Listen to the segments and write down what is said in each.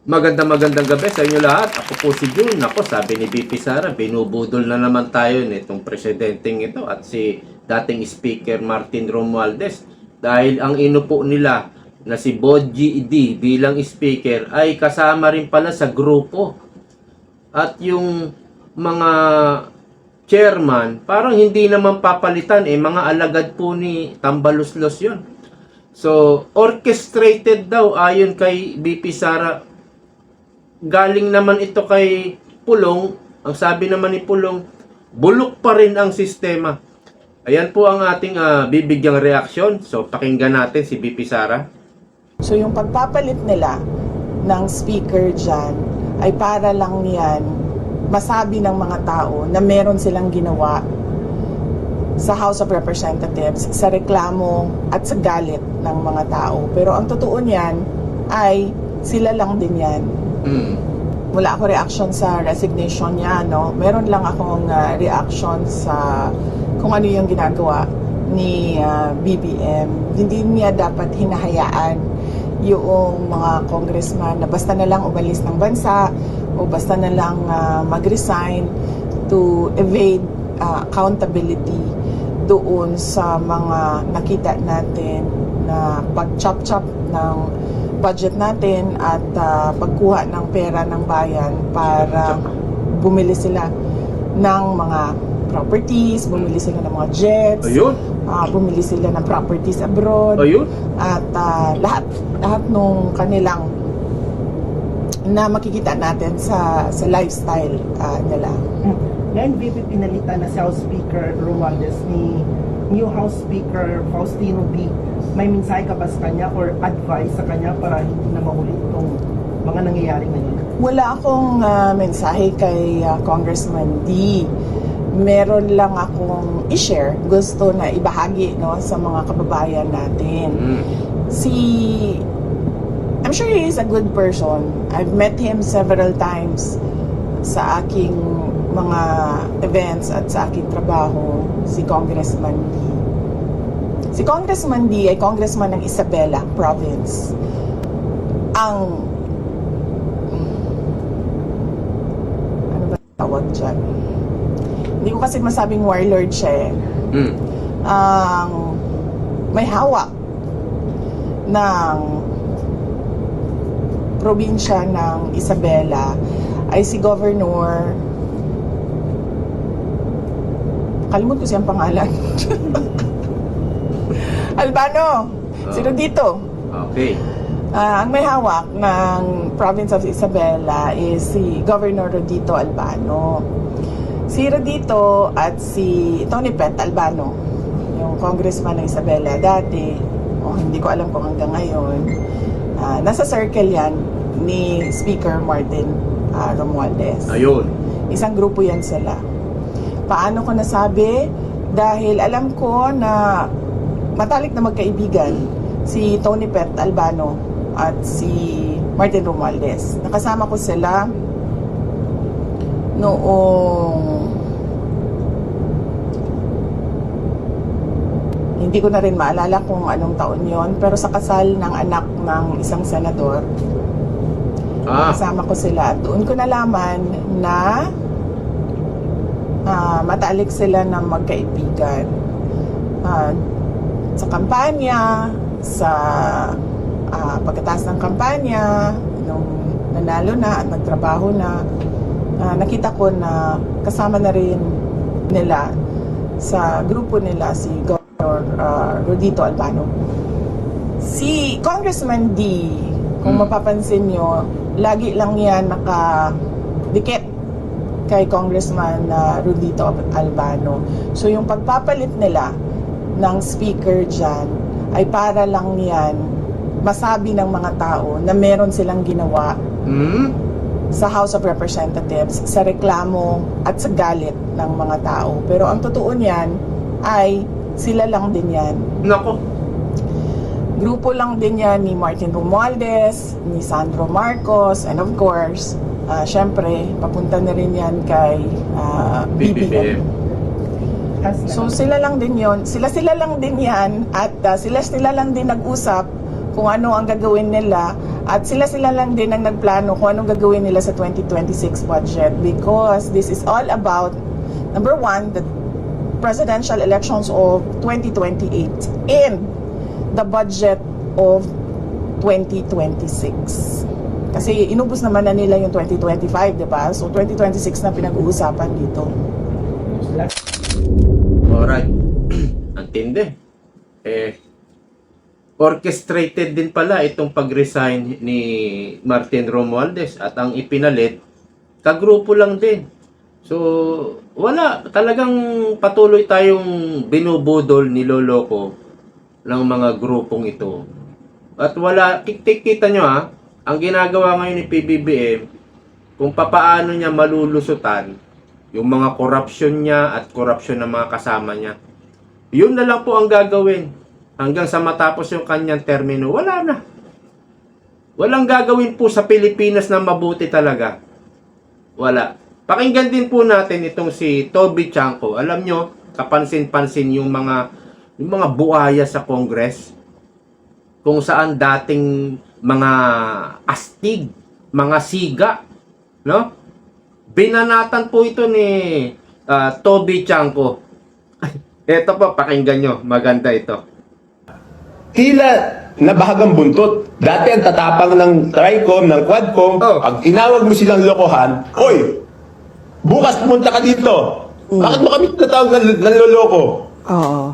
Magandang gabi sa inyo lahat. Ako po si June. Ako, sabi ni VP Sara, binubudol na naman tayo nitong presidenteng ito at si dating Speaker Martin Romualdez. Dahil ang inupo nila na si Boji D bilang Speaker ay kasama rin pala sa grupo. At yung mga chairman, parang hindi naman papalitan mga alagad po ni Tambaluslos yun. So, orchestrated daw ayon kay VP Sara. Galing naman ito kay Pulong. Ang sabi naman ni Pulong, bulok pa rin ang sistema. Ayan po ang ating bibigyang reaksyon. So, pakinggan natin si VP Sara. So, yung pagpapalit nila ng speaker dyan ay para lang yan masabi ng mga tao na meron silang ginawa sa House of Representatives sa reklamo at sa galit ng mga tao. Pero ang totoo niyan ay sila lang din yan. Wala ako reaction sa resignation niya, no? Meron lang akong reaction sa kung ano yung ginagawa ni BBM. Hindi niya dapat hinahayaan yung mga congressman na basta na lang umalis ng bansa o basta na lang mag-resign to evade accountability doon sa mga nakita natin na pag-chop-chop ng budget natin at pagkuha ng pera ng bayan para bumili sila ng mga properties, bumili sila ng mga jets, bumili sila ng properties abroad, at lahat nung kanilang na makikita natin sa lifestyle nila. Ngayon, VP, pinalitan na si House Speaker Romualdez ni new House Speaker Faustino D. May mensahe ka ba sa kanya or advice sa kanya para hindi na maulit itong mga nangyayari ngayon? Wala akong mensahe kay Congressman D. Meron lang akong i-share, gusto na ibahagi, no, sa mga kababayan natin. I'm sure he is a good person. I've met him several times sa aking mga events at sa aking trabaho, si Congressman D. Si Congressman D ay congressman ng Isabela Province. Ano ba tawag dyan? Hindi ko kasi masabing warlord siya may hawak ng probinsya ng Isabela ay si Governor, kalimut ko siyang pangalan. Albano. Sino dito? Okay. Ang may hawak ng province of Isabela is si Governor Rodito Albano. Si Rodito at si Tony Pet Albano, yung congressman ng Isabela dati, hindi ko alam kung hanggang ngayon, nasa circle yan ni Speaker Martin Romualdez. Ayun. Isang grupo yan sila. Paano ko nasabi? Dahil alam ko na matalik na magkaibigan si Tony Pet Albano at si Martin Romualdez. Nakasama ko sila noong hindi ko na rin maalala kung anong taon yon, pero sa kasal ng anak ng isang senador, kasama ko sila. Doon ko nalaman na matalik sila na magkaibigan. Sa kampanya, sa pagkatapos ng kampanya, nung nanalo na at nagtrabaho na, nakita ko na kasama na rin nila sa grupo nila si Governor Rodito Albano. Si Congressman D, kung mapapansin nyo, lagi lang yan nakadikit kay Congressman Rodito Albano. So yung pagpapalit nila ng speaker dyan ay para lang yan masabi ng mga tao na meron silang ginawa sa House of Representatives sa reklamo at sa galit ng mga tao. Pero ang totoo niyan ay sila lang din yan. Nako. Grupo lang din yan ni Martin Romualdez, ni Sandro Marcos, and of course, syempre, papunta na rin yan kay BBM. So sila lang din yon, sila lang din yan, at sila lang din nag-usap kung ano ang gagawin nila at sila lang din ang nagplano kung anong gagawin nila sa 2026 budget because this is all about number one, the presidential elections of 2028 and the budget of 2026. Kasi inubos naman na nila yung 2025, di ba? So 2026 na pinag-uusapan dito. Alright. Antindi. Orchestrated din pala itong pag-resign ni Martin Romualdez at ang ipinalit, kagrupo lang din. So, wala. Talagang patuloy tayong binubudol, niloloko ng mga grupong ito. At wala, kita nyo ang ginagawa ngayon ni PBBM, kung papaano niya malulusutan yung mga corruption niya at corruption ng mga kasama niya. Yun na lang po ang gagawin. Hanggang sa matapos yung kanyang termino, wala na. Walang gagawin po sa Pilipinas na mabuti talaga. Wala. Pakinggan din po natin itong si Toby Chanco. Alam nyo, kapansin-pansin yung mga buaya sa Congress. Kung saan dating mga astig, mga siga, no? Binanatan po ito ni Toby Chanco. Ito po, pakinggan nyo. Maganda ito. Tila nabahagang buntot. Dati ang tatapang ng Tricom, ng Quadcom, pag inawag mo silang lokohan, "Oy, bukas pumunta ka dito. Bakit mo kami tatawag ng loloko?" Oo.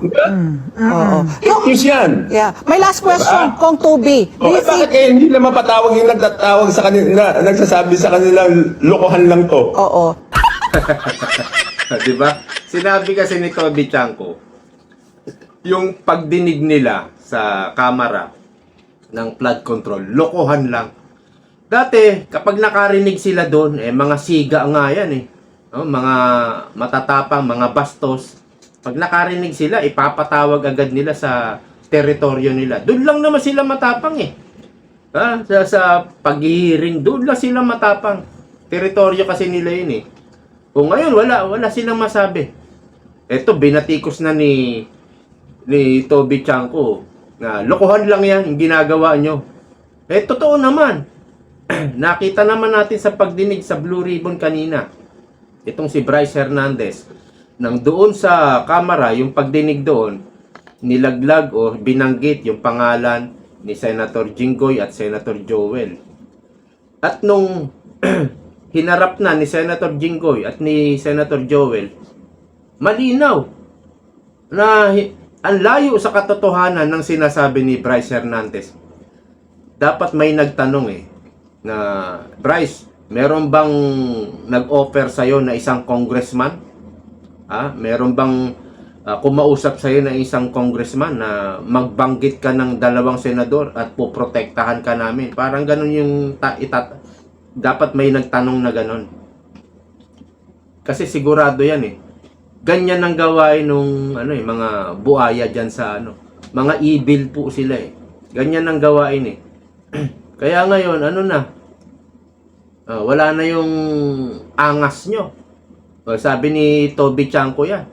Oo. Excuse yan. Yeah. My last question, Kong Toby. Do you Bakit think... hindi naman patawag yung nagtatawag sa kanila, nagsasabi sa kanilang lokohan lang to? Oo. Diba? Sinabi kasi ni Toby Chanco, yung pagdinig nila sa kamera ng flood control, lokohan lang. Dati, kapag nakarinig sila doon, mga siga nga yan no? Mga matatapang, mga bastos. Pag nakarinig sila, ipapatawag agad nila sa teritoryo nila. Doon lang naman sila matapang sa paghihiring, doon lang sila matapang. Teritoryo kasi nila yun Kung ngayon, wala silang masabi. Eto, binatikos na ni Toby Chanco na lokohan lang yan yung ginagawa nyo. Totoo naman. Nakita naman natin sa pagdinig sa Blue Ribbon kanina. Itong si Bryce Hernandez. Nang doon sa kamera, yung pagdinig doon, nilaglag o binanggit yung pangalan ni Senator Jinggoy at Senator Joel. At nung hinarap na ni Senator Jinggoy at ni Senator Joel, malinaw na ang layo sa katotohanan ng sinasabi ni Bryce Hernandez. Dapat may nagtanong na, Bryce, meron bang nag-offer sa'yo na isang congressman? Meron bang kumausap sa'yo na isang congressman na magbanggit ka ng 2 senador at poprotektahan ka namin? Parang ganun yung dapat may nagtanong na ganun. Kasi sigurado yan Ganyan ang gawain nung mga buaya diyan sa mga evil po sila Ganyan ang gawain Kaya ngayon wala na yung angas nyo. Sabi ni Toby Chanco yan.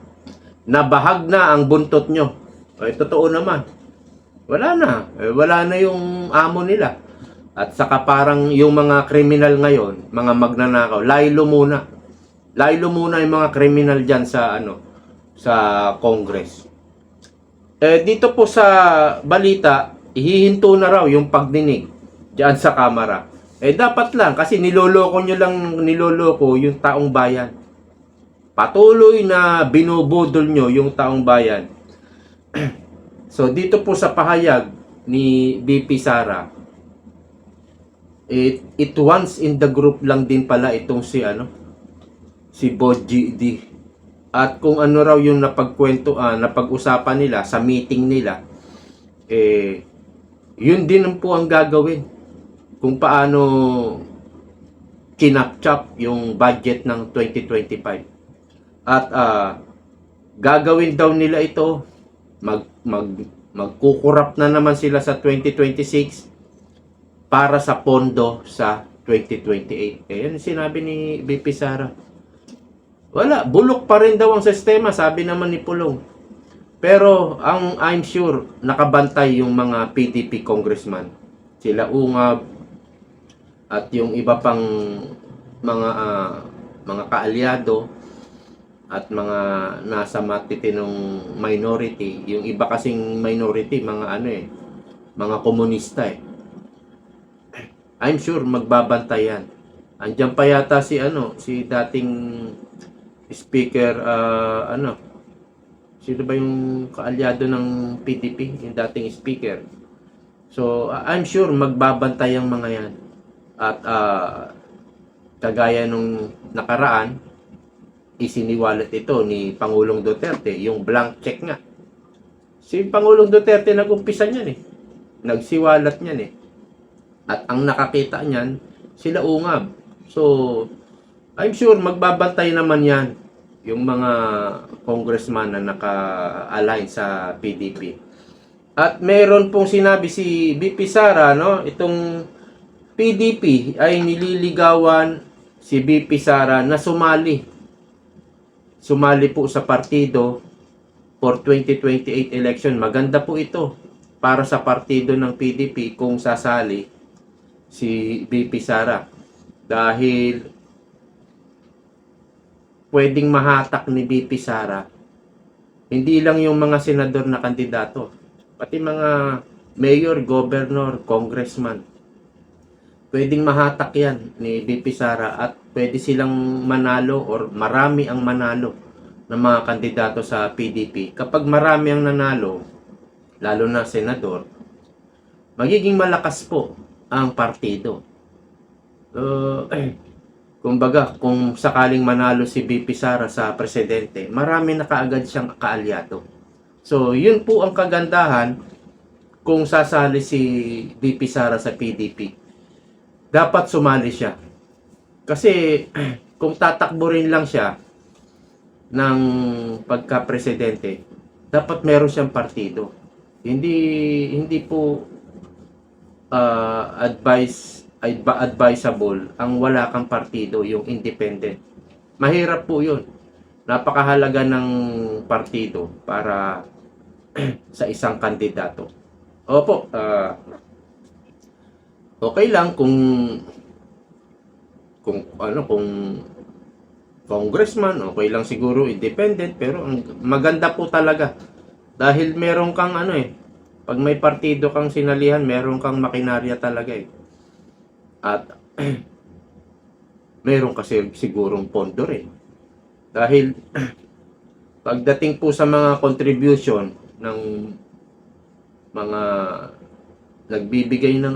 Nabahag na ang buntot nyo. Totoo naman. Wala na. Wala na yung amo nila. At saka parang yung mga kriminal ngayon, mga magnanakaw, laylo muna. Laylo muna yung mga kriminal dyan sa sa Congress. Dito po sa balita, ihihinto na raw yung pagdinig dyan sa kamera. Dapat lang kasi niloloko yung taong bayan. Patuloy na binubudol nyo yung taong bayan. So dito po sa pahayag ni BP Sara, it once in the group lang din pala itong si Boji D. At kung ano raw yung napag-usapan nila sa meeting nila, yun din po ang gagawin. Kung paano kinapchap yung budget ng 2025. At gagawin daw nila ito, magkukurap na naman sila sa 2026 para sa pondo sa 2028. Yan sinabi ni BP Sara. Wala, bulok pa rin daw ang sistema, sabi naman ni Pulong. Pero I'm sure nakabantay yung mga PDP congressman. Sila Ungab at yung iba pang mga kaalyado at mga nasa matitinong minority. Yung iba kasing minority, mga komunista eh. I'm sure magbabantay yan. Andiyan pa yata si dating speaker, sino ba yung kaalyado ng PDP, yung dating speaker. So, I'm sure magbabantay ang mga yan. At kagaya nung nakaraan, isiniwalat ito ni Pangulong Duterte, yung blank check nga. Si Pangulong Duterte nag-umpisa niyan eh. Nagsiwalat niyan eh. At ang nakakita niyan, sila Ungab. So, I'm sure magbabantay naman yan yung mga congressman na naka-align sa PDP. At meron pong sinabi si BP Sara, no, itong PDP ay nililigawan si BP Sara na sumali po sa partido for 2028 election. Maganda po ito para sa partido ng PDP kung sasali si BP Sara. Dahil pwedeng mahatak ni BP Sara hindi lang yung mga senador na kandidato, pati mga mayor, governor, congressman. Pwedeng mahatak yan ni BP Sara at pwede silang manalo or marami ang manalo ng mga kandidato sa PDP. Kapag marami ang nanalo, lalo na senador, magiging malakas po ang partido. Kumbaga, kung sakaling manalo si BP Sara sa presidente, marami na kaagad siyang kaalyado. So, yun po ang kagandahan kung sasali si BP Sara sa PDP. Dapat sumali siya. Kasi, kung tatakbo rin lang siya ng pagka-presidente, dapat meron siyang partido. Hindi po advisable ang wala kang partido, yung independent. Mahirap po yun. Napakahalaga ng partido para sa isang kandidato. Opo, okay lang kung congressman, okay lang siguro independent, pero ang maganda po talaga dahil meron kang pag may partido kang sinalihan, meron kang makinarya talaga eh. At meron kasi sigurong pondo rin. Dahil pagdating po sa mga contribution ng mga nagbibigay ng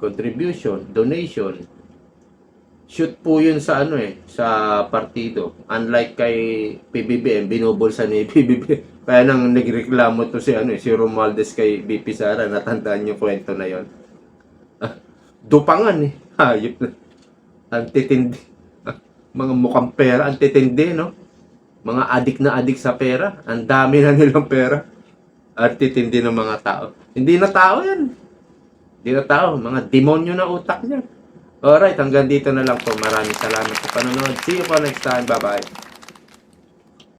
contribution, donation, shoot po yun sa sa partido. Unlike kay PBBM, binubulsa ni PBBM. Kaya nang nagreklamo to si si Romualdez kay BP Sara, natandaan yung kwento na yon. Dupangan eh. Hayop na. Antitindi. Mga mukhang pera, antitindi, no? Mga adik sa pera. Ang dami na nilang pera. Antitindi ng mga tao. Hindi na tao yan. Hindi na tao. Mga demonyo na utak niyan. Alright, hanggang dito na lang po. Maraming salamat sa panonood. See you po next time. Bye-bye.